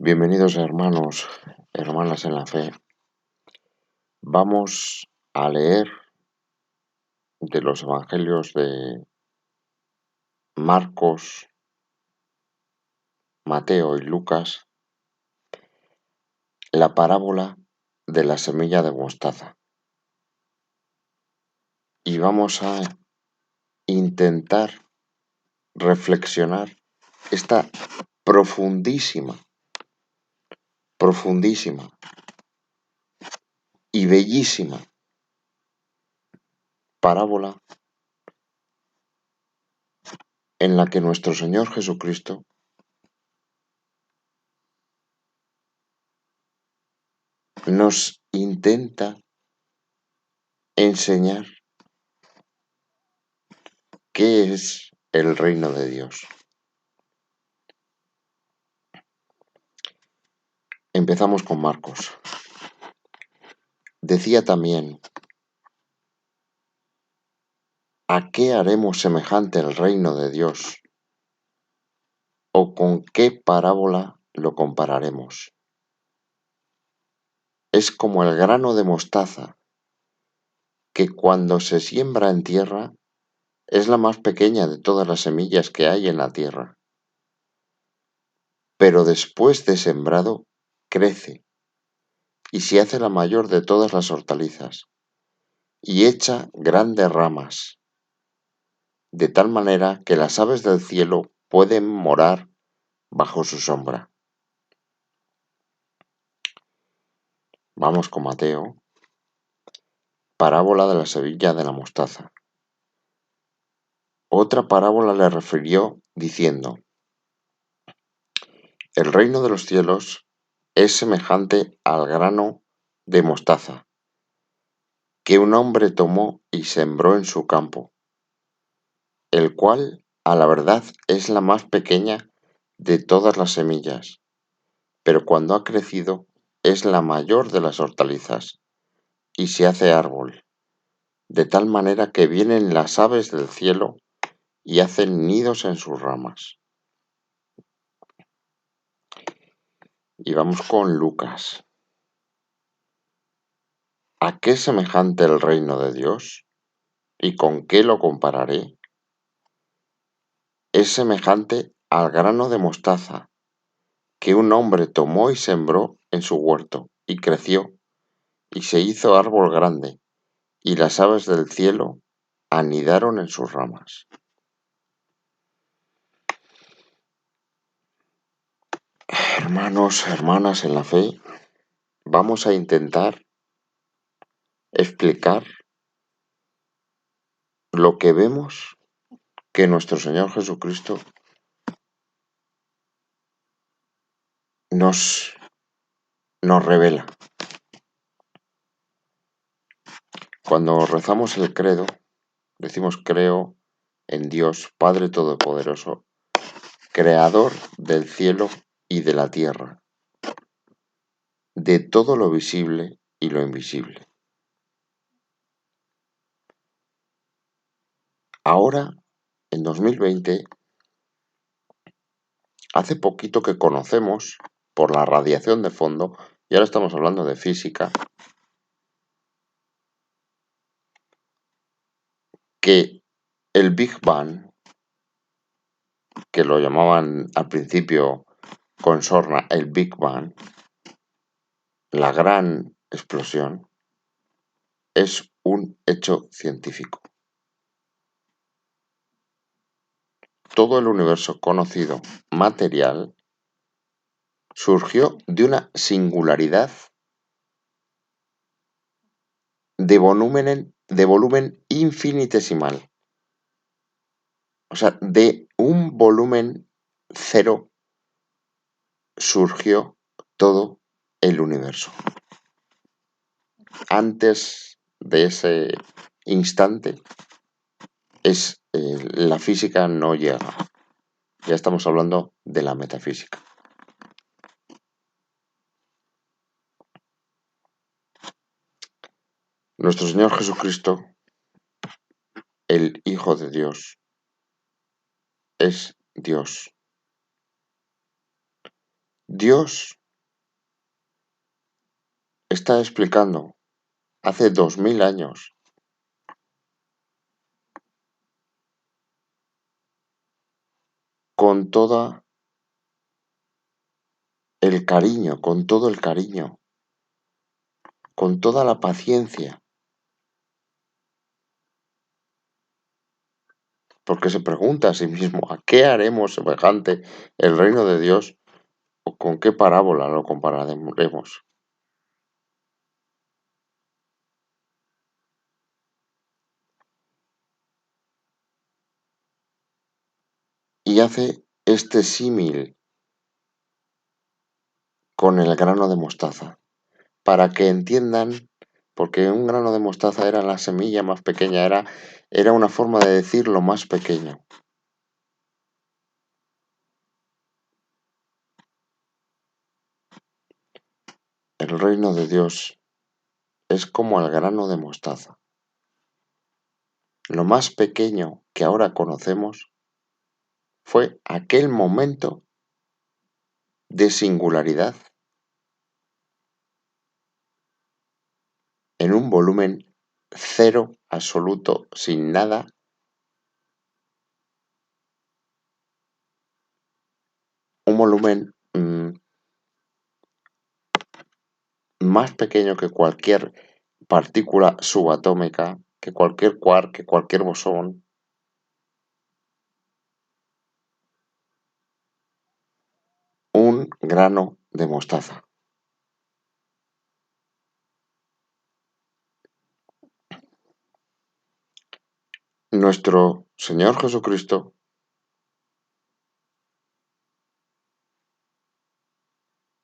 Bienvenidos hermanos, hermanas en la fe. Vamos a leer de los evangelios de Marcos, Mateo y Lucas la parábola de la semilla de mostaza. Y vamos a intentar reflexionar esta profundísima y bellísima parábola en la que nuestro Señor Jesucristo nos intenta enseñar qué es el reino de Dios. Empezamos con Marcos. Decía también: ¿a qué haremos semejante el reino de Dios? ¿O con qué parábola lo compararemos? Es como el grano de mostaza, que cuando se siembra en tierra es la más pequeña de todas las semillas que hay en la tierra. Pero después de sembrado, crece y se hace la mayor de todas las hortalizas, y echa grandes ramas, de tal manera que las aves del cielo pueden morar bajo su sombra. Vamos con Mateo, parábola de la semilla de la mostaza. Otra parábola le refirió diciendo: el reino de los cielos es semejante al grano de mostaza, que un hombre tomó y sembró en su campo, el cual, a la verdad, es la más pequeña de todas las semillas, pero cuando ha crecido es la mayor de las hortalizas, y se hace árbol, de tal manera que vienen las aves del cielo y hacen nidos en sus ramas. Y vamos con Lucas. ¿A qué es semejante el reino de Dios? ¿Y con qué lo compararé? Es semejante al grano de mostaza, que un hombre tomó y sembró en su huerto, y creció, y se hizo árbol grande, y las aves del cielo anidaron en sus ramas. Hermanos, hermanas en la fe, vamos a intentar explicar lo que vemos que nuestro Señor Jesucristo nos revela. Cuando rezamos el credo, decimos: creo en Dios Padre Todopoderoso, Creador del cielo y de la tierra, de todo lo visible y lo invisible. Ahora, en 2020, hace poquito que conocemos, por la radiación de fondo, y ahora estamos hablando de física, que el Big Bang, que lo llamaban al principio con sorna el Big Bang, la gran explosión, es un hecho científico. Todo el universo conocido material surgió de una singularidad de volumen infinitesimal. O sea, de un volumen cero surgió todo el universo. Antes de ese instante, la física no llega. Ya estamos hablando de la metafísica. Nuestro Señor Jesucristo, el Hijo de Dios, es Dios. Dios está explicando hace 2000 años con todo el cariño, con todo el cariño, con toda la paciencia, porque se pregunta a sí mismo, ¿a qué haremos semejante el reino de Dios o con qué parábola lo compararemos? Y hace este símil con el grano de mostaza, para que entiendan, porque un grano de mostaza era la semilla más pequeña, era una forma de decir lo más pequeño. El reino de Dios es como el grano de mostaza. Lo más pequeño que ahora conocemos fue aquel momento de singularidad en un volumen cero absoluto, sin nada, un volumen más pequeño que cualquier partícula subatómica, que cualquier quark, que cualquier bosón, un grano de mostaza. Nuestro Señor Jesucristo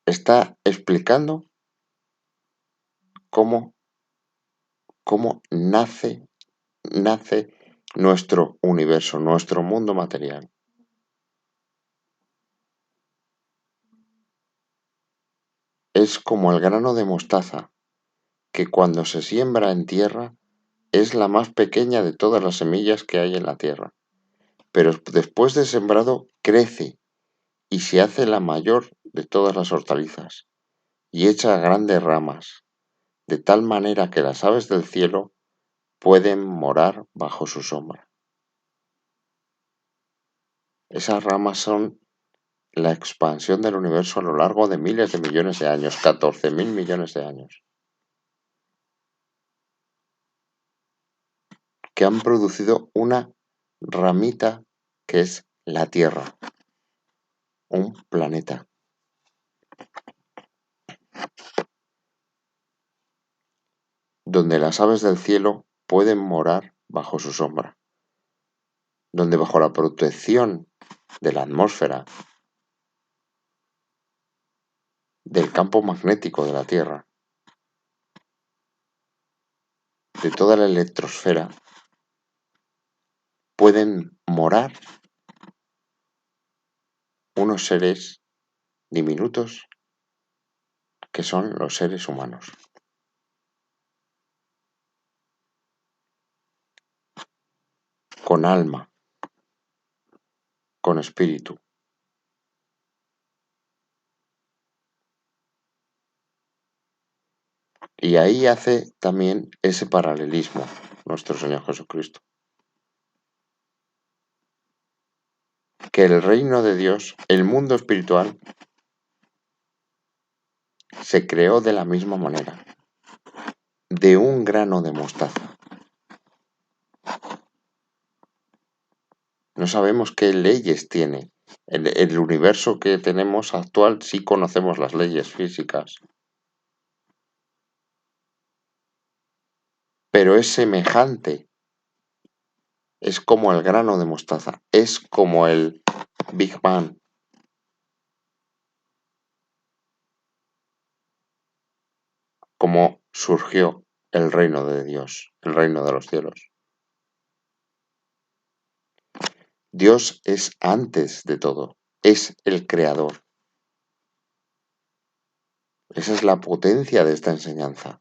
está explicando cómo, cómo nace nuestro universo, nuestro mundo material. Es como el grano de mostaza, que cuando se siembra en tierra es la más pequeña de todas las semillas que hay en la tierra. Pero después de sembrado crece y se hace la mayor de todas las hortalizas y echa grandes ramas, de tal manera que las aves del cielo pueden morar bajo su sombra. Esas ramas son la expansión del universo a lo largo de miles de millones de años, 14.000 millones de años, que han producido una ramita que es la Tierra, un planeta, donde las aves del cielo pueden morar bajo su sombra, donde bajo la protección de la atmósfera, del campo magnético de la Tierra, de toda la electrosfera, pueden morar unos seres diminutos que son los seres humanos. Con alma, con espíritu. Y ahí hace también ese paralelismo nuestro Señor Jesucristo. Que el reino de Dios, el mundo espiritual, se creó de la misma manera, de un grano de mostaza. No sabemos qué leyes tiene. El universo que tenemos actual sí conocemos las leyes físicas, pero es semejante, es como el grano de mostaza, es como el Big Bang, como surgió el reino de Dios, el reino de los cielos. Dios es antes de todo, es el creador. Esa es la potencia de esta enseñanza,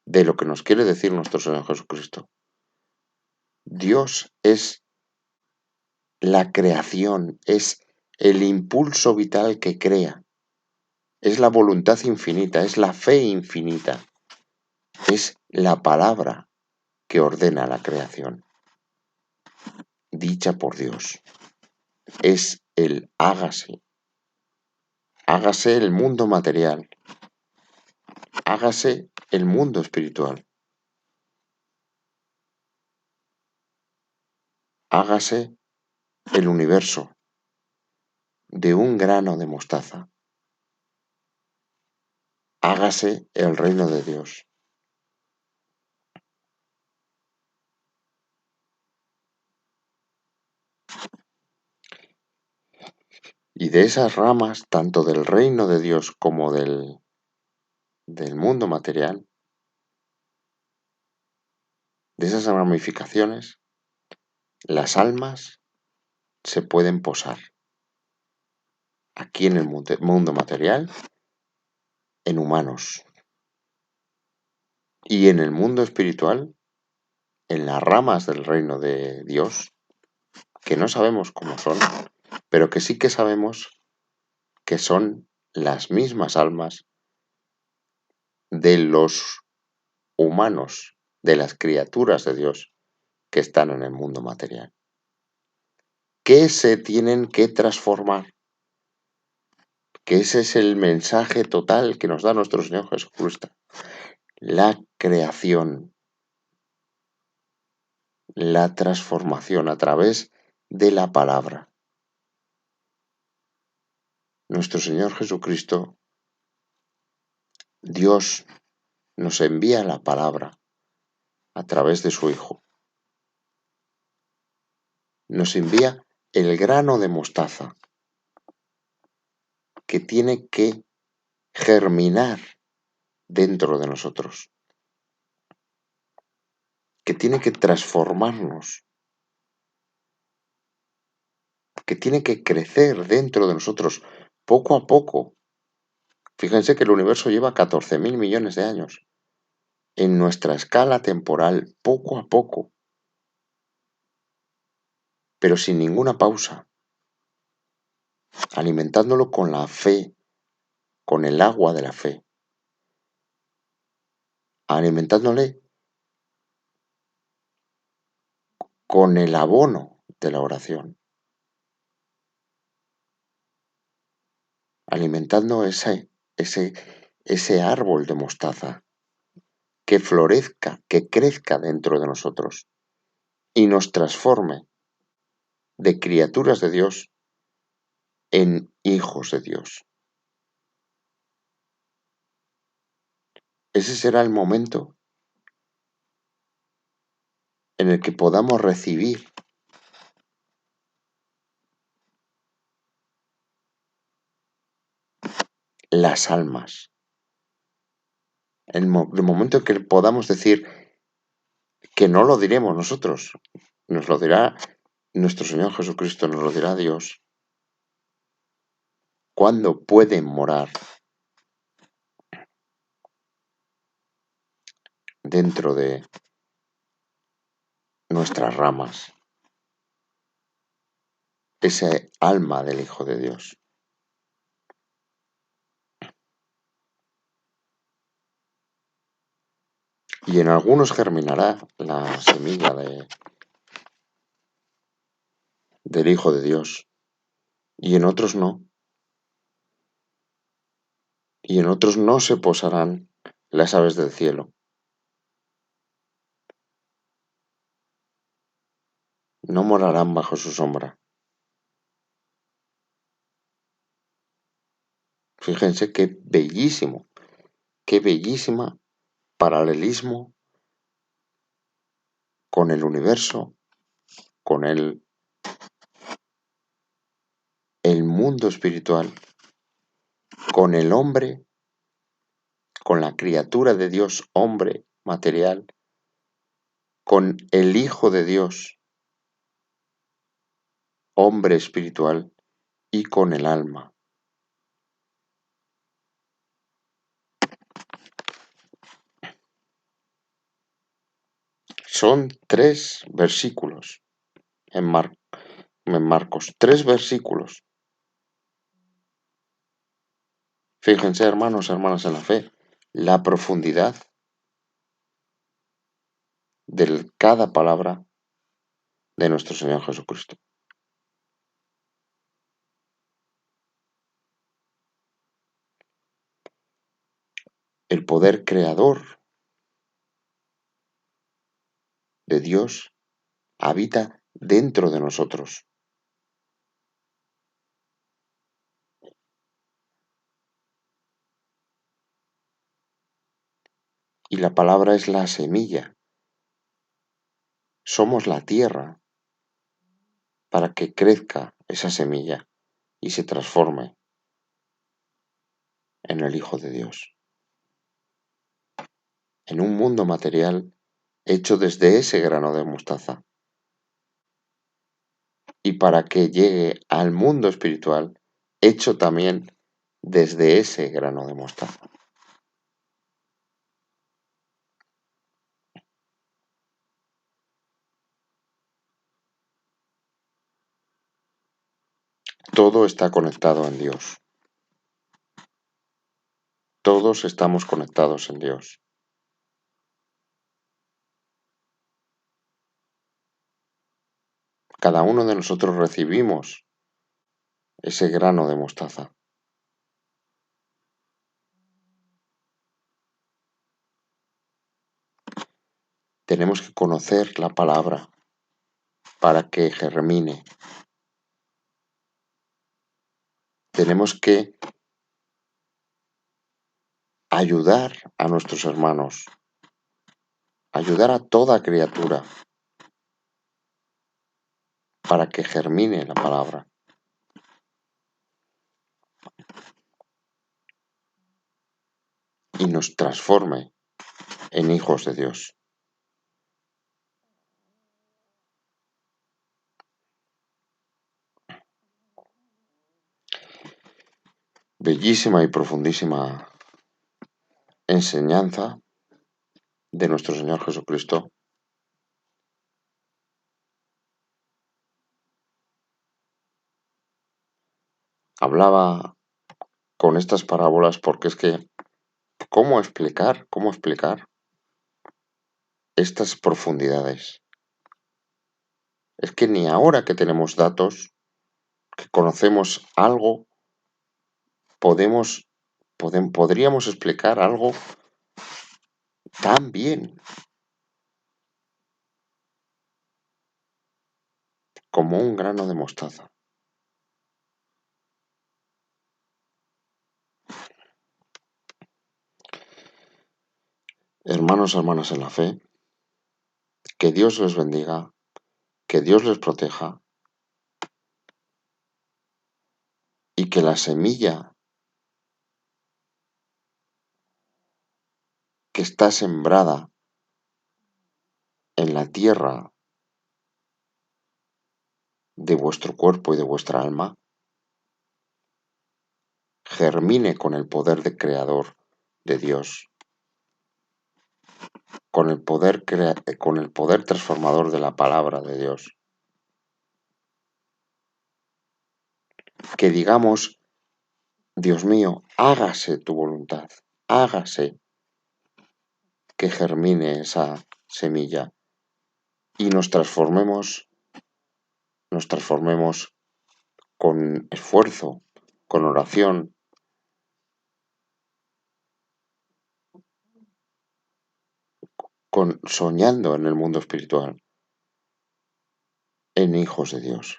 de lo que nos quiere decir nuestro Señor Jesucristo. Dios es la creación, es el impulso vital que crea. es la voluntad infinita, es la fe infinita, es la palabra que ordena la creación, dicha por Dios. Es el hágase el mundo material, hágase el mundo espiritual, hágase el universo de un grano de mostaza, hágase el reino de Dios. Y de esas ramas, tanto del reino de Dios como del mundo material, de esas ramificaciones, las almas se pueden posar aquí en el mundo material, en humanos, y en el mundo espiritual, en las ramas del reino de Dios, que no sabemos cómo son, pero que sí que sabemos que son las mismas almas de los humanos, de las criaturas de Dios que están en el mundo material, que se tienen que transformar, que ese es el mensaje total que nos da nuestro Señor Jesucristo. La creación, la transformación a través de la palabra. Nuestro Señor Jesucristo, Dios, nos envía la palabra a través de su Hijo. Nos envía el grano de mostaza que tiene que germinar dentro de nosotros, que tiene que transformarnos, que tiene que crecer dentro de nosotros poco a poco. Fíjense que el universo lleva 14.000 millones de años. En nuestra escala temporal, poco a poco, pero sin ninguna pausa, alimentándolo con la fe, con el agua de la fe, alimentándole con el abono de la oración, alimentando ese árbol de mostaza que florezca, que crezca dentro de nosotros y nos transforme de criaturas de Dios en hijos de Dios. Ese será el momento en el que podamos recibir las almas. El momento en que podamos decir que no lo diremos nosotros, nos lo dirá nuestro Señor Jesucristo, nos lo dirá Dios. ¿Cuándo pueden morar dentro de nuestras ramas ese alma del Hijo de Dios? Y en algunos germinará la semilla del Hijo de Dios, y en otros no. Y en otros no se posarán las aves del cielo. No morarán bajo su sombra. Fíjense qué bellísima paralelismo con el universo, con el mundo espiritual, con el hombre, con la criatura de Dios, hombre material, con el Hijo de Dios, hombre espiritual, y con el alma. Son 3 versículos en Marcos, 3 versículos. Fíjense, hermanos, hermanas en la fe, la profundidad de cada palabra de nuestro Señor Jesucristo. El poder creador de Dios habita dentro de nosotros. Y la palabra es la semilla. Somos la tierra para que crezca esa semilla y se transforme en el Hijo de Dios. En un mundo material hecho desde ese grano de mostaza. Y para que llegue al mundo espiritual hecho también desde ese grano de mostaza. Todo está conectado en Dios. Todos estamos conectados en Dios. Cada uno de nosotros recibimos ese grano de mostaza. Tenemos que conocer la palabra para que germine. Tenemos que ayudar a nuestros hermanos, ayudar a toda criatura para que germine la palabra y nos transforme en hijos de Dios. Bellísima y profundísima enseñanza de nuestro Señor Jesucristo. Hablaba con estas parábolas porque es que, ¿cómo explicar estas profundidades? Es que ni ahora que tenemos datos, que conocemos algo, podríamos explicar algo tan bien como un grano de mostaza. Hermanos, hermanas en la fe, que Dios les bendiga, que Dios les proteja y que la semilla que está sembrada en la tierra de vuestro cuerpo y de vuestra alma germine con el poder de creador de Dios, con el poder transformador de la palabra de Dios. Que digamos, Dios mío, hágase tu voluntad, hágase, que germine esa semilla y nos transformemos con esfuerzo, con oración, soñando en el mundo espiritual, en hijos de Dios.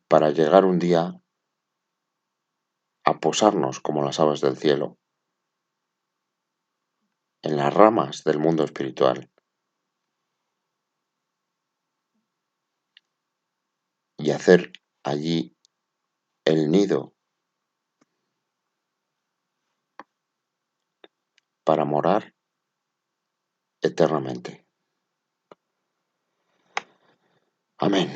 Para llegar un día a posarnos como las aves del cielo, en las ramas del mundo espiritual, y hacer allí el nido para morar eternamente. Amén.